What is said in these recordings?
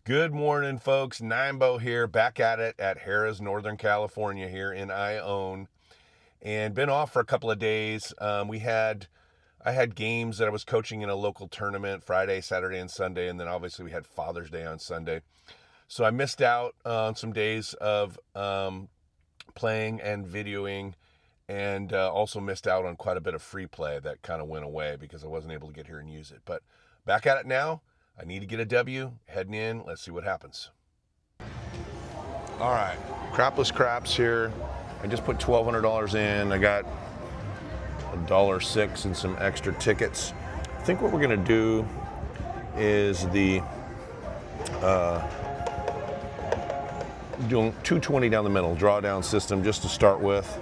Good morning, folks. Nimbo here, back at it at Harrah's, Northern California here in Ione, and been off for a couple of days. I had games that I was coaching in a local tournament Friday, Saturday, and Sunday, and then obviously we had Father's Day on Sunday. So I missed out on some days of playing and videoing, and also missed out on quite a bit of free play that kind of went away because I wasn't able to get here and use it. But back at it now. I need to get a W, heading in, let's see what happens. All right, crapless craps here. I just put $1,200 in. I got $1.06 and some extra tickets. I think what we're gonna do is doing 220 down the middle, drawdown system just to start with,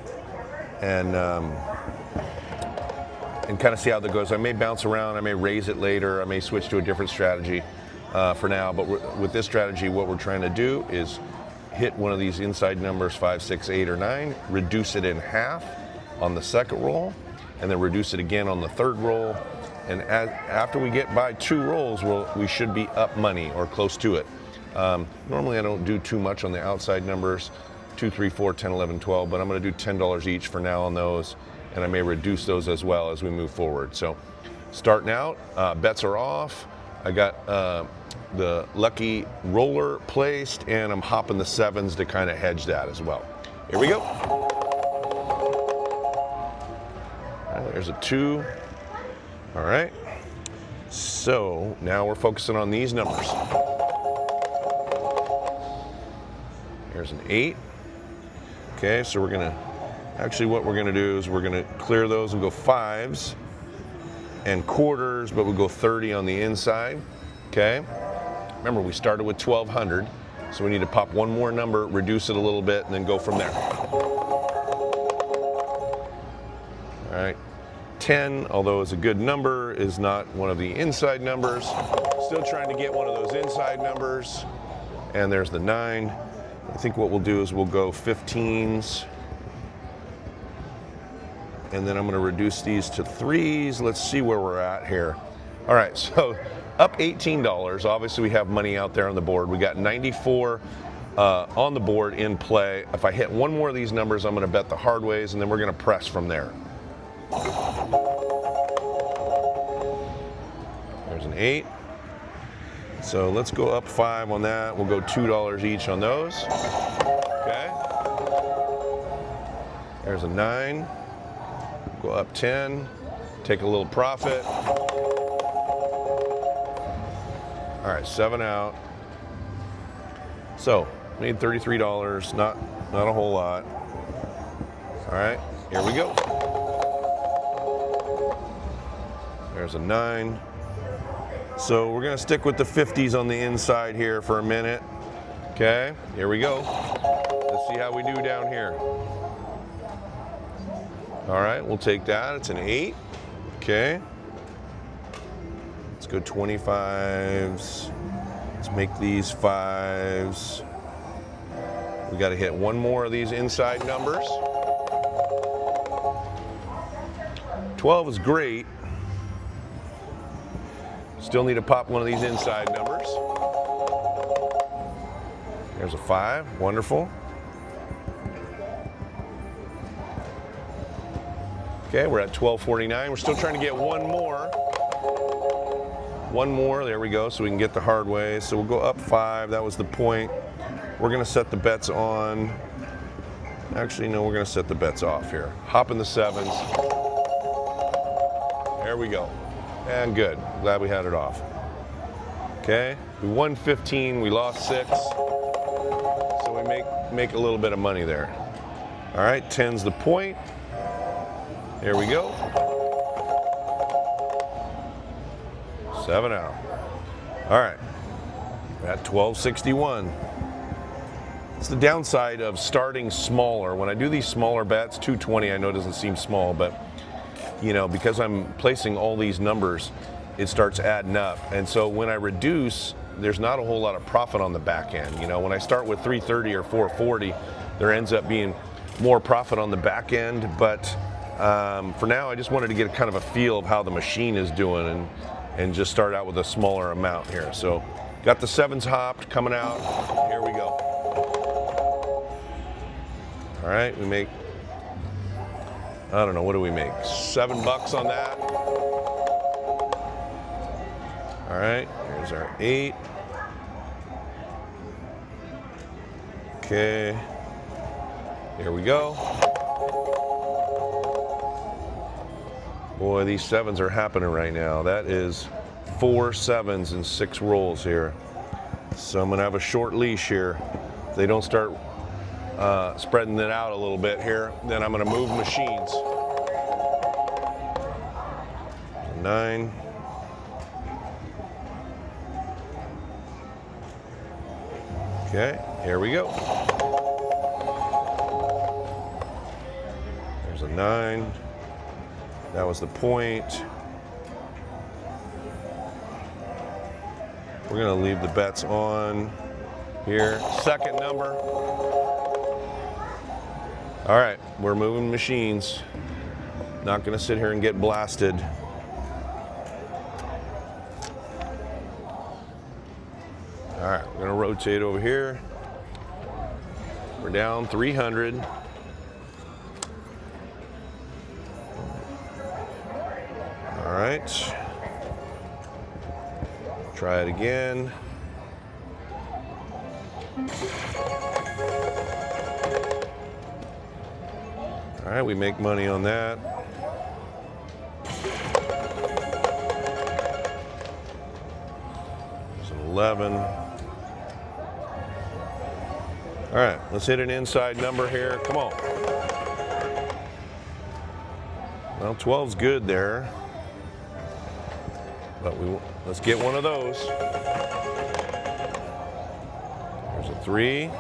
and kind of see how that goes. I may bounce around, I may raise it later, I may switch to a different strategy for now, but with this strategy, what we're trying to do is hit one of these inside numbers, 5, 6, 8, or 9, reduce it in half on the second roll, and then reduce it again on the third roll, and after we get by 2 rolls, we should be up money or close to it. Normally I don't do too much on the outside numbers, 2, 3, 4, 10, 11, 12, but I'm gonna do $10 each for now on those, and I may reduce those as well as we move forward. So starting out, bets are off. I got the lucky roller placed, and I'm hopping the 7s to kind of hedge that as well. Here we go. There's a 2. All right. So now we're focusing on these numbers. Here's an 8. Okay, so we're gonna, actually what we're gonna do is we're gonna clear those and go 5s and quarters, but we'll go 30 on the inside, okay? Remember, we started with 1,200, so we need to pop one more number, reduce it a little bit, and then go from there. All right, 10, although it's a good number, is not one of the inside numbers. Still trying to get one of those inside numbers, and there's the 9. I think what we'll do is we'll go 15s, and then I'm going to reduce these to 3s. Let's see where we're at here. All right, so up $18. Obviously, we have money out there on the board. We got 94 on the board in play. If I hit one more of these numbers, I'm going to bet the hard ways, and then we're going to press from there. There's an 8. So let's go up 5 on that. We'll go $2 each on those. Okay. There's a 9. Go up 10. Take a little profit. All right, 7 out. So made $33. Not a whole lot. All right, here we go. There's a 9. So we're gonna stick with the 50s on the inside here for a minute. Okay, here we go. Let's see how we do down here. All right, we'll take that, it's an 8. Okay. Let's go 25s. Let's make these 5s. We gotta hit one more of these inside numbers. 12 is great. Still need to pop one of these inside numbers. There's a 5, wonderful. Okay, we're at $12.49. We're still trying to get one more. One more, there we go, so we can get the hard way. So we'll go up 5, that was the point. We're gonna set the bets on. Actually, no, we're gonna set the bets off here. Hop in the 7s. There we go. And good, glad we had it off. Okay, we won 15, we lost 6. So we make a little bit of money there. All right, 10's the point. There we go. 7 out. All right, we're at $12.61. It's the downside of starting smaller. When I do these smaller bets, 220 I know doesn't seem small, but you know, because I'm placing all these numbers, it starts adding up. And so when I reduce, there's not a whole lot of profit on the back end. You know, when I start with 330 or 440, there ends up being more profit on the back end. But for now, I just wanted to get a kind of a feel of how the machine is doing and just start out with a smaller amount here. So Got the sevens hopped, coming out. Here we go. All right, we make, I don't know, what do we make? $7 on that. All right, here's our 8. Okay, here we go. Boy, these sevens are happening right now. That is 4 sevens in 6 rolls here. So I'm gonna have a short leash here. If they don't start spreading it out a little bit here, then I'm gonna move machines. 9. Okay, here we go. There's a 9. That was the point. We're gonna leave the bets on here. Second number. All right, we're moving machines. Not gonna sit here and get blasted. All right, we're gonna rotate over here. We're down 300. All right. Try it again. All right, we make money on that. There's an 11. All right, let's hit an inside number here. Come on. Well, 12's good there. But let's get one of those. There's a 3.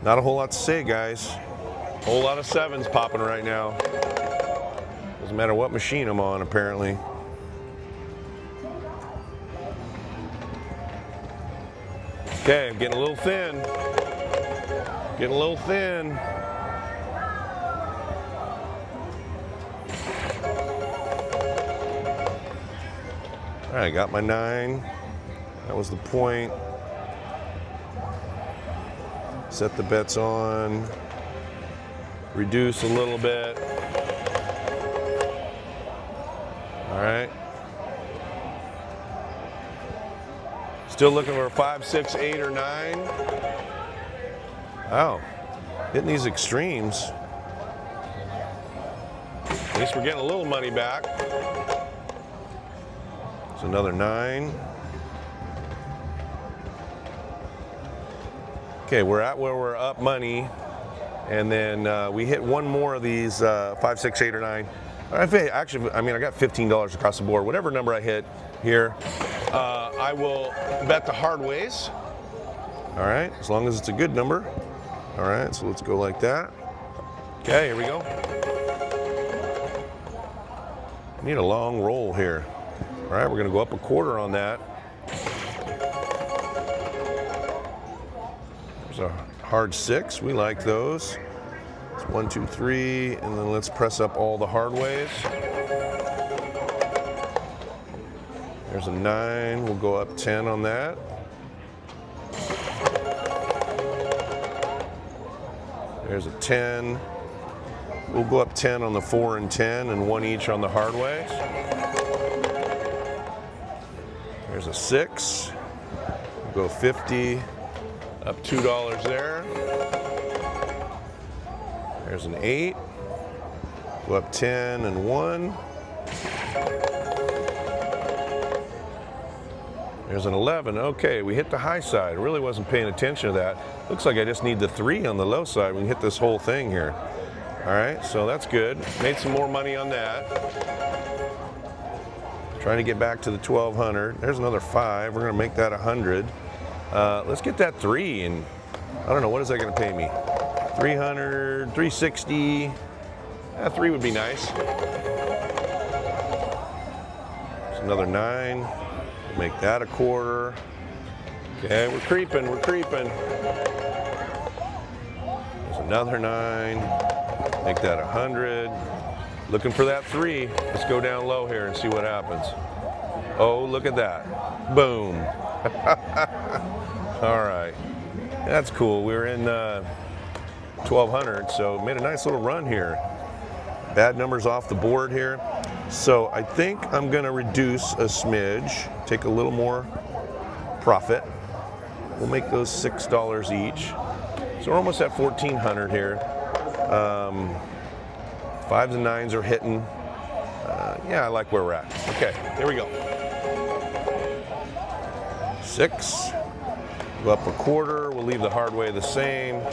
Not a whole lot to say, guys. Whole lot of sevens popping right now. Doesn't matter what machine I'm on, apparently. Okay, I'm getting a little thin. Getting a little thin. All right, got my 9. That was the point. Set the bets on. Reduce a little bit. All right. Still looking for a 5, 6, 8, or 9. Wow, hitting these extremes. At least we're getting a little money back. It's another 9. Okay, we're at where we're up money, and then we hit one more of these 5, 6, 8, or 9. Actually, I mean, I got $15 across the board. Whatever number I hit here, I will bet the hard ways. All right, as long as it's a good number. All right, so let's go like that. Okay, here we go. Need a long roll here. All right, we're gonna go up a quarter on that. There's a hard 6, we like those. It's 1, 2, 3, and then let's press up all the hard ways. There's a 9, we'll go up 10 on that. There's a 10. We'll go up 10 on the 4 and 10, and 1 each on the hard ways. There's a 6. We'll go 50, up $2 there. There's an 8. Go up 10 and 1. There's an 11. Okay, we hit the high side. Really wasn't paying attention to that. Looks like I just need the 3 on the low side. We can hit this whole thing here. All right, so that's good. Made some more money on that. Trying to get back to the 1200. There's another 5. We're gonna make that 100. Let's get that 3, and I don't know, what is that gonna pay me? 300, 360. 3 would be nice. There's another 9. We'll make that a quarter. Okay, we're creeping, we're creeping. There's another 9. Make that 100. Looking for that 3. Let's go down low here and see what happens. Oh, look at that. Boom. All right. That's cool. We're in 1200, so made a nice little run here. Bad numbers off the board here. So I think I'm going to reduce a smidge, take a little more profit. We'll make those $6 each. So we're almost at 1400 here. 5s and 9s are hitting. Yeah, I like where we're at. Okay, here we go. 6. Go up a quarter. We'll leave the hard way the same.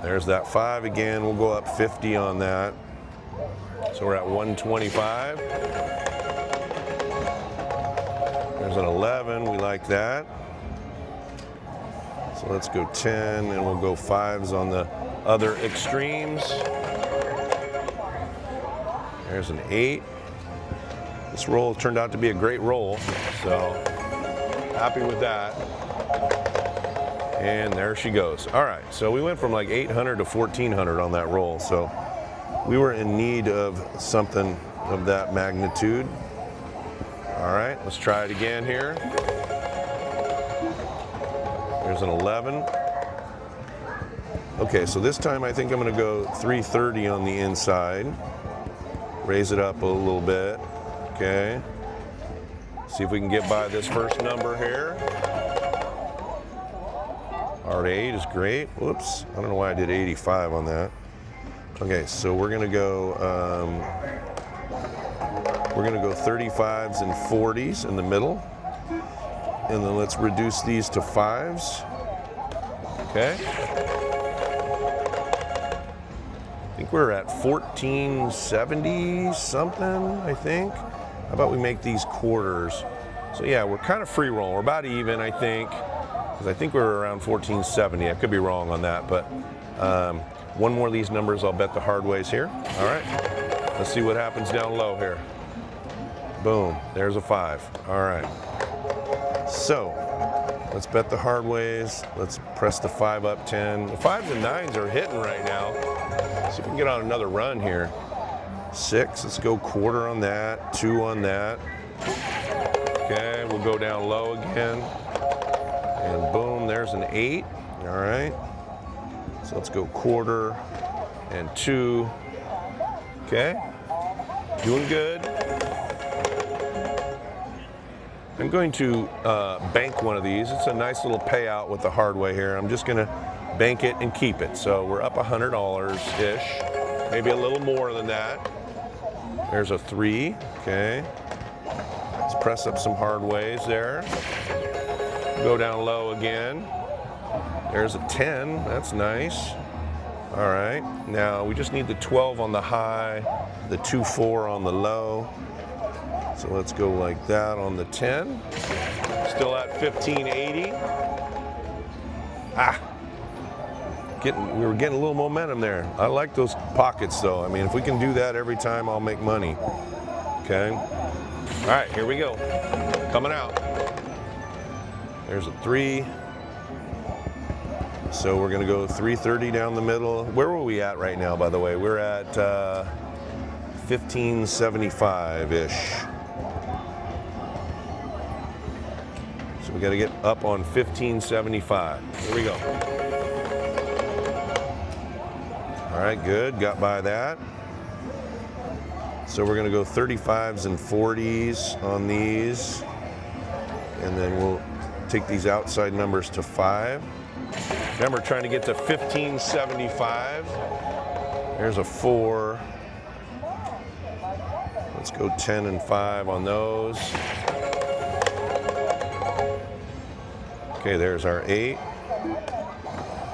There's that 5 again. We'll go up 50 on that. So we're at 125. There's an 11. We like that. So let's go 10, and we'll go 5s on the other extremes. There's an 8. This roll turned out to be a great roll, so happy with that. And there she goes. All right, so we went from like 800 to 1400 on that roll, so we were in need of something of that magnitude. All right, let's try it again here. There's an 11. Okay, so this time I think I'm going to go 330 on the inside. Raise it up a little bit. Okay. See if we can get by this first number here. Hard 8 is great. Whoops. I don't know why I did 85 on that. Okay, so we're going to go 35s and 40s in the middle. And then let's reduce these to 5s. Okay. I think we're at 1470 something, I think. How about we make these quarters? So yeah, we're kind of free rolling. We're about even, I think, because I think we're around 1470. I could be wrong on that, but one more of these numbers I'll bet the hard ways here. All right, let's see what happens down low here. Boom, there's a 5. All right. So let's bet the hard ways. Let's press the 5 up 10. The 5s and 9s are hitting right now. See if we can get on another run here. 6, let's go quarter on that, 2 on that. Okay, we'll go down low again. And boom, there's an 8. All right. So let's go quarter and 2. Okay, doing good. I'm going to bank one of these. It's a nice little payout with the hard way here. I'm just going to bank it and keep it. So we're up $100-ish, maybe a little more than that. There's a 3, okay. Let's press up some hard ways there. Go down low again. There's a 10, that's nice. All right, now we just need the 12 on the high, the 2-4 on the low. So let's go like that on the 10. Still at 1580. We were getting a little momentum there. I like those pockets though. I mean, if we can do that every time, I'll make money. Okay. All right, here we go. Coming out. There's a 3. So we're gonna go 330 down the middle. Where were we at right now, by the way? We're at 1575-ish. So we got to get up on 1575. Here we go. All right, good. Got by that. So we're going to go 35s and 40s on these. And then we'll take these outside numbers to 5. Remember, trying to get to 1575. There's a 4. Let's go 10 and 5 on those. Okay, there's our 8.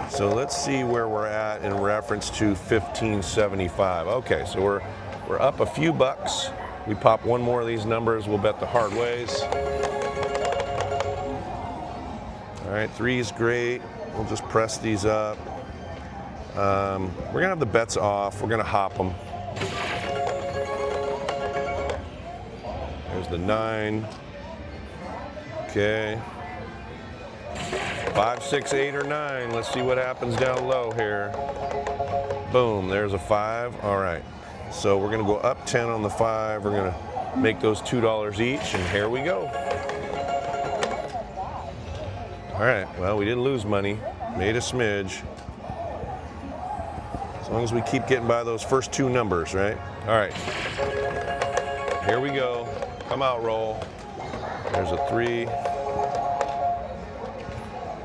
So let's see where we're at in reference to 1575. Okay, so we're up a few bucks. We pop one more of these numbers, we'll bet the hard ways. All right, 3 is great. We'll just press these up. We're gonna have the bets off. We're gonna hop them. There's the 9. Okay. 5, 6, 8, or 9. Let's see what happens down low here. Boom, there's a 5. All right. So we're gonna go up 10 on the 5. We're gonna make those $2 each, and here we go. All right, well, we didn't lose money, made a smidge. As long as we keep getting by those first 2 numbers, right? All right, here we go. Come out, roll. There's a 3.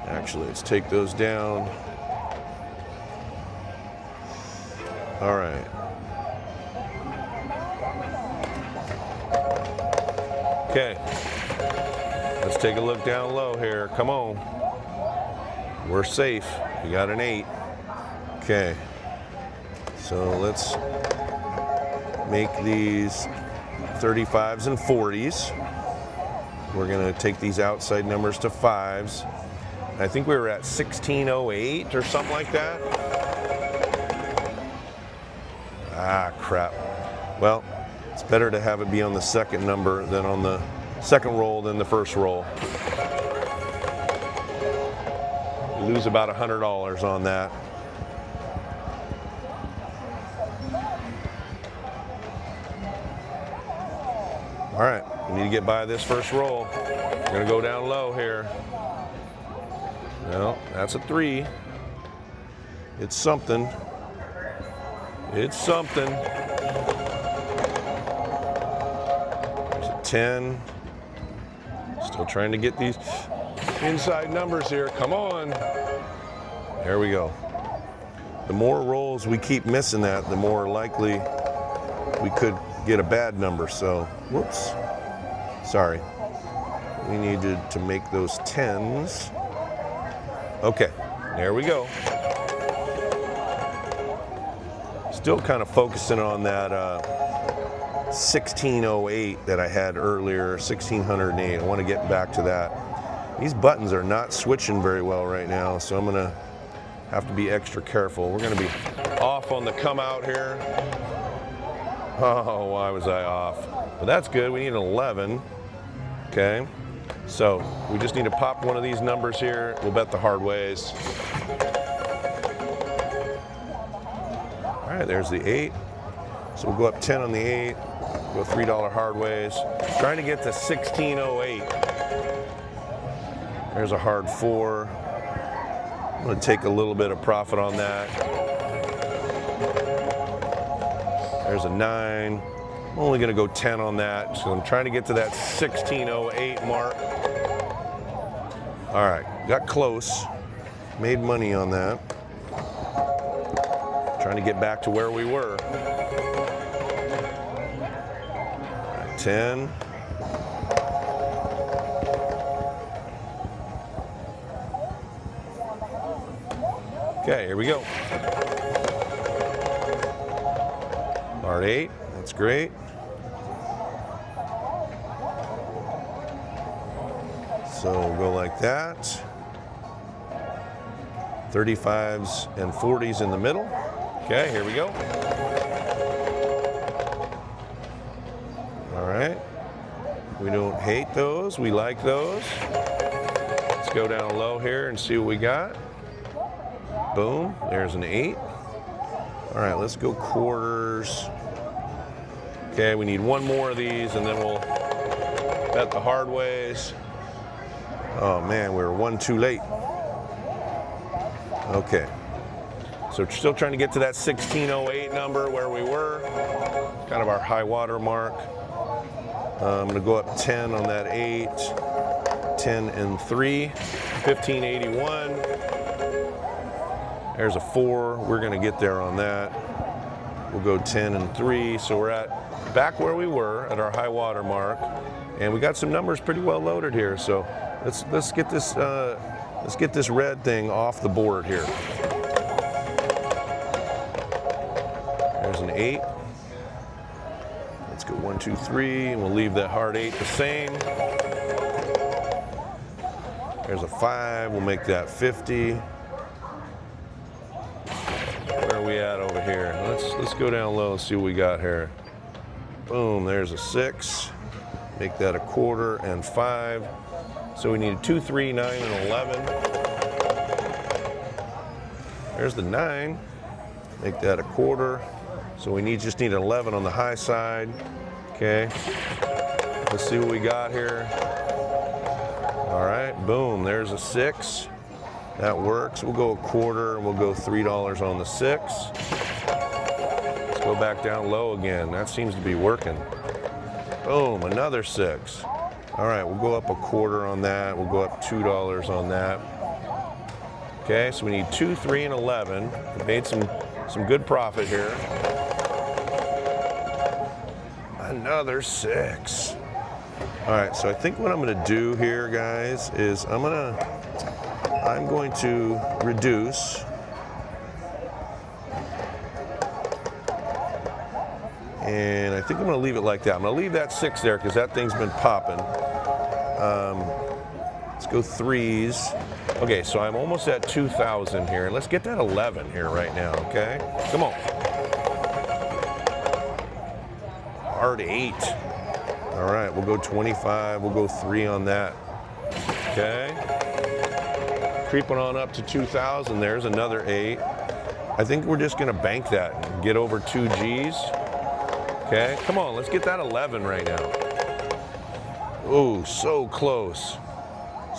Actually, let's take those down. All right. Okay, let's take a look down low here. Come on. We're safe. We got an 8. Okay, so let's make these 35s and 40s. We're gonna take these outside numbers to 5s. I think we were at 1608 or something like that. Ah, crap. Well, it's better to have it be on the second number than on the second roll than the first roll. We lose about $100 on that. All right, we need to get by this first roll. We're gonna go down low here. No, that's a 3. It's something. It's something. 10. Still trying to get these inside numbers here. Come on. There we go. The more rolls we keep missing that, the more likely we could get a bad number. So, whoops. Sorry. We needed to make those 10s. Okay, there we go. Still kind of focusing on that 1608 that I had earlier, 1608. I want to get back to that. These buttons are not switching very well right now, so I'm gonna have to be extra careful. We're gonna be off on the come out here. Oh, why was I off? But that's good, we need an 11. Okay, so we just need to pop one of these numbers here. We'll bet the hard ways. All right, there's the 8. So we'll go up 10 on the 8. Go $3 hard ways. Trying to get to 1608. There's a hard 4. I'm going to take a little bit of profit on that. There's a 9. I'm only going to go 10 on that. So I'm trying to get to that 1608 mark. All right, got close. Made money on that. Trying to get back to where we were. 10. Okay, here we go. Hard 8, that's great. So we'll go like that. 35s and 40s in the middle. Okay, here we go. All right. We don't hate those, we like those. Let's go down low here and see what we got. Boom, there's an 8. All right, let's go quarters. Okay, we need one more of these and then we'll bet the hard ways. Oh man, we were 1 too late. Okay, so still trying to get to that 1608 number where we were. Kind of our high water mark. I'm gonna go up 10 on that 8. 10 and 3, 1581. There's a 4, we're gonna get there on that. We'll go 10 and 3, so we're at back where we were at our high water mark, and we got some numbers pretty well loaded here. So let's get this red thing off the board here. There's an 8. Let's go 1, 2, 3, and we'll leave that hard 8 the same. There's a 5, we'll make that 50. Where are we at over here? Let's go down low and see what we got here. Boom, there's a 6. Make that a quarter and 5. So we need a 2, 3, 9, and 11. There's the 9. Make that a quarter. So we just need an 11 on the high side. Okay. Let's see what we got here. All right, boom, there's a 6. That works. We'll go a quarter and we'll go $3 on the 6. Let's go back down low again. That seems to be working. Boom, another 6. All right, we'll go up a quarter on that. We'll go up $2 on that. Okay, so we need 2, 3, and 11. We made some good profit here. Another 6. All right, so I think what I'm going to do here, guys, is I'm going to reduce. And I think I'm going to leave it like that. I'm going to leave that 6 there because that thing's been popping. Let's go 3s. Okay, so I'm almost at 2,000 here. Let's get that 11 here right now, okay? Come on. Hard 8. All right, we'll go 25. We'll go 3 on that. Okay. Creeping on up to 2,000. There's another 8. I think we're just going to bank that and get over 2 G's. Okay, come on, let's get that 11 right now. Oh, so close.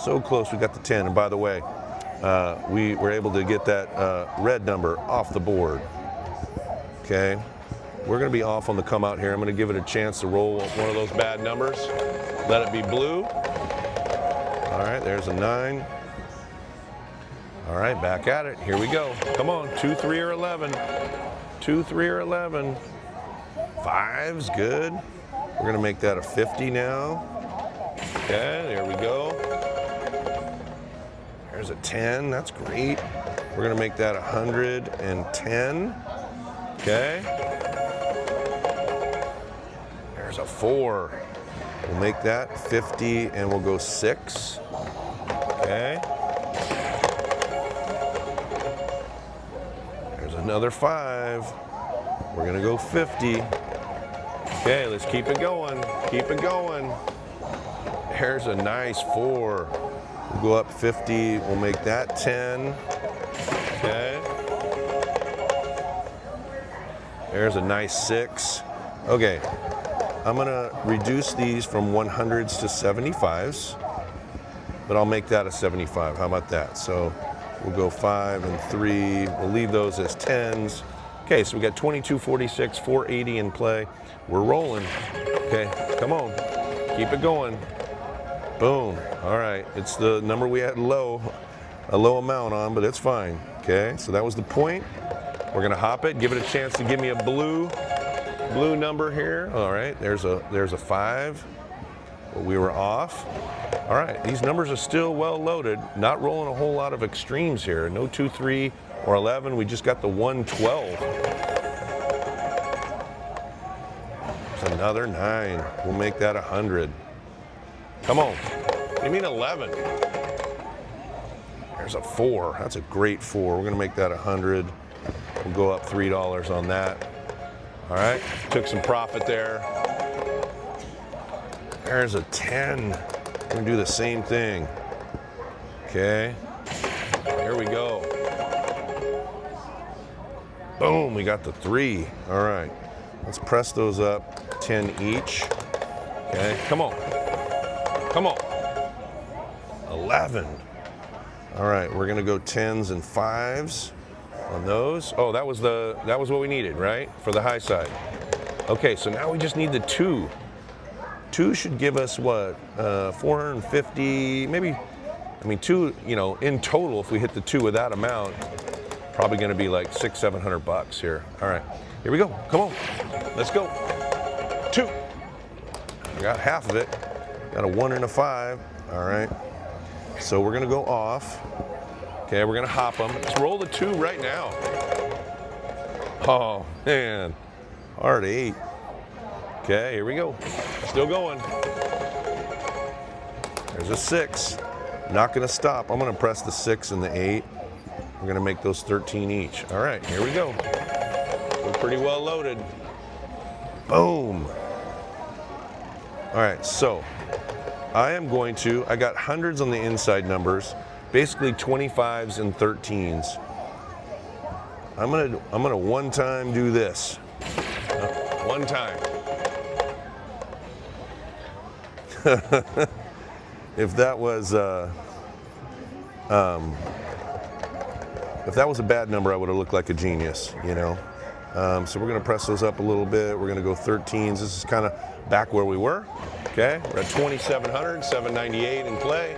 So close, we got the 10. And by the way, we were able to get that red number off the board. Okay, we're gonna be off on the come out here. I'm gonna give it a chance to roll one of those bad numbers. Let it be blue. All right, there's a 9. All right, back at it, here we go. Come on, 2, 3, or 11. 2, 3, or 11. 5's good. We're gonna make that a 50 now. Okay, there we go. There's a 10, that's great. We're gonna make that 110. Okay. There's a 4. We'll make that 50 and we'll go 6. Okay. There's another 5. We're gonna go 50. Okay, let's keep it going. Keep it going. There's a nice 4. We'll go up 50. We'll make that 10. Okay. There's a nice 6. Okay. I'm gonna reduce these from 100s to 75s, but I'll make that a 75. How about that? So we'll go 5 and 3. We'll leave those as 10s. Okay, so we got 2246, 480 in play. We're rolling. Okay, come on. Keep it going. Boom. All right, it's the number we had a low amount on, but it's fine. Okay, so that was the point. We're gonna hop it, give it a chance to give me a blue number here. All right, there's a 5. Well, we were off. All right, these numbers are still well loaded. Not rolling a whole lot of extremes here. No 2, 3, or 11. We just got the 112. There's another 9. We'll make that 100. Come on. You mean 11? There's a 4. That's a great 4. We're gonna make that 100. We'll go up $3 on that. All right, took some profit there. There's a 10. We're gonna do the same thing. Okay, here we go. Boom, we got the 3. All right, let's press those up, 10 each. Okay, come on. Come on. 11. All right, we're gonna go 10s and 5s on those. Oh, that was what we needed, right? For the high side. Okay, so now we just need the 2. 2 should give us what? 450, maybe. I mean, 2, you know, in total, if we hit the 2 with that amount, probably gonna be like $600, $700 here. All right, here we go. Come on, let's go. 2. I got half of it. Got a 1 and a 5. All right. So we're gonna go off. Okay, we're gonna hop them. Let's roll the 2 right now. Oh man, hard 8. Okay, here we go. Still going. There's a 6. Not gonna stop. I'm gonna press the 6 and the 8. We're gonna make those 13 each. All right, here we go. We're pretty well loaded. Boom. All right, so I am going to, I got hundreds on the inside numbers, basically 25s and 13s. I'm gonna one time do this. One time. If that was a bad number, I would have looked like a genius, you know. So we're gonna press those up a little bit. We're gonna go 13s. This is kind of back where we were. Okay, we're at 2,700, 798 in play.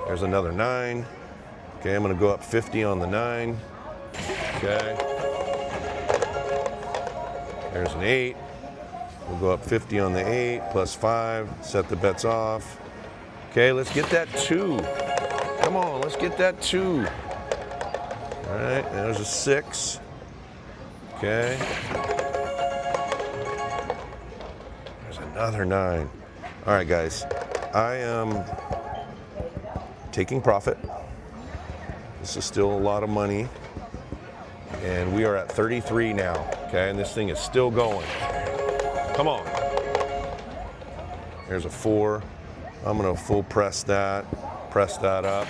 There's another 9. Okay, I'm gonna go up 50 on the 9. Okay. There's an 8. We'll go up 50 on the 8, plus 5, set the bets off. Okay, let's get that 2. Come on, let's get that 2. All right, there's a 6. Okay. There's another 9. All right, guys, I am taking profit. This is still a lot of money. And we are at 33 now, okay? And this thing is still going. Come on. There's a 4. I'm gonna full press that up.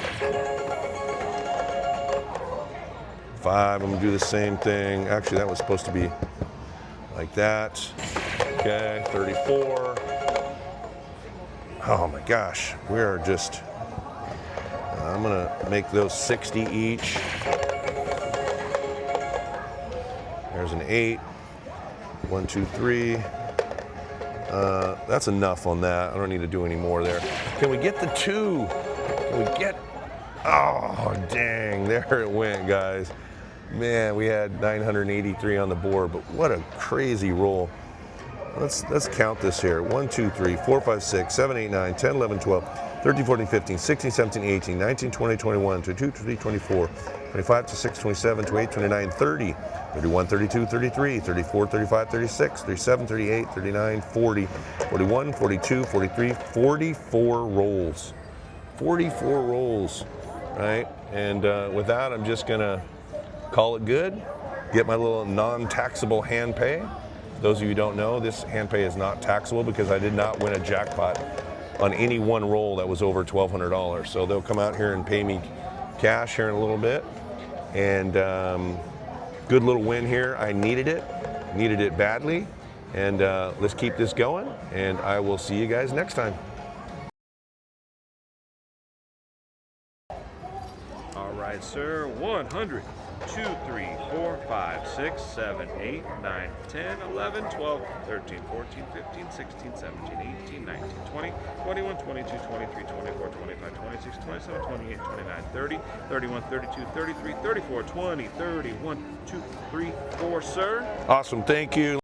5, I'm gonna do the same thing. Actually, that was supposed to be like that. Okay, 34. Oh my gosh, we are just, I'm gonna make those 60 each. There's an 8. 1, 2, 3. That's enough on that. I don't need to do any more there. Can we get the 2? Can we get, oh dang, there it went, guys. Man, we had 983 on the board, but what a crazy roll. Let's count this here. 1, 2, 3, 4, 5, 6, 7, 8, 9, 10, 11, 12, 13, 14, 15, 16, 17, 18, 19, 20, 21, 22, 23, 24, 25, 26, 27, 28, 29, 30, 31, 32, 33, 34, 35, 36, 37, 38, 39, 40, 41, 42, 43, 44 rolls. 44 rolls, right? And with that, I'm just gonna call it good, get my little non-taxable hand pay. Those of you who don't know, this hand pay is not taxable because I did not win a jackpot on any one roll that was over $1,200. So they'll come out here and pay me cash here in a little bit. And good little win here. I needed it badly. And let's keep this going. And I will see you guys next time. All right, sir. 100. 2, 3, 4, 5, 6, 7, 8, 9, 10, 11, 12, 13, 14, 15, 16, 17, 18, 19, 20, 21, 22, 23, 24, 25, 26, 27, 28, 29, 30, 31, 32, 33, 34, 20, 31, 2, 3, 4, sir. Awesome. Thank you.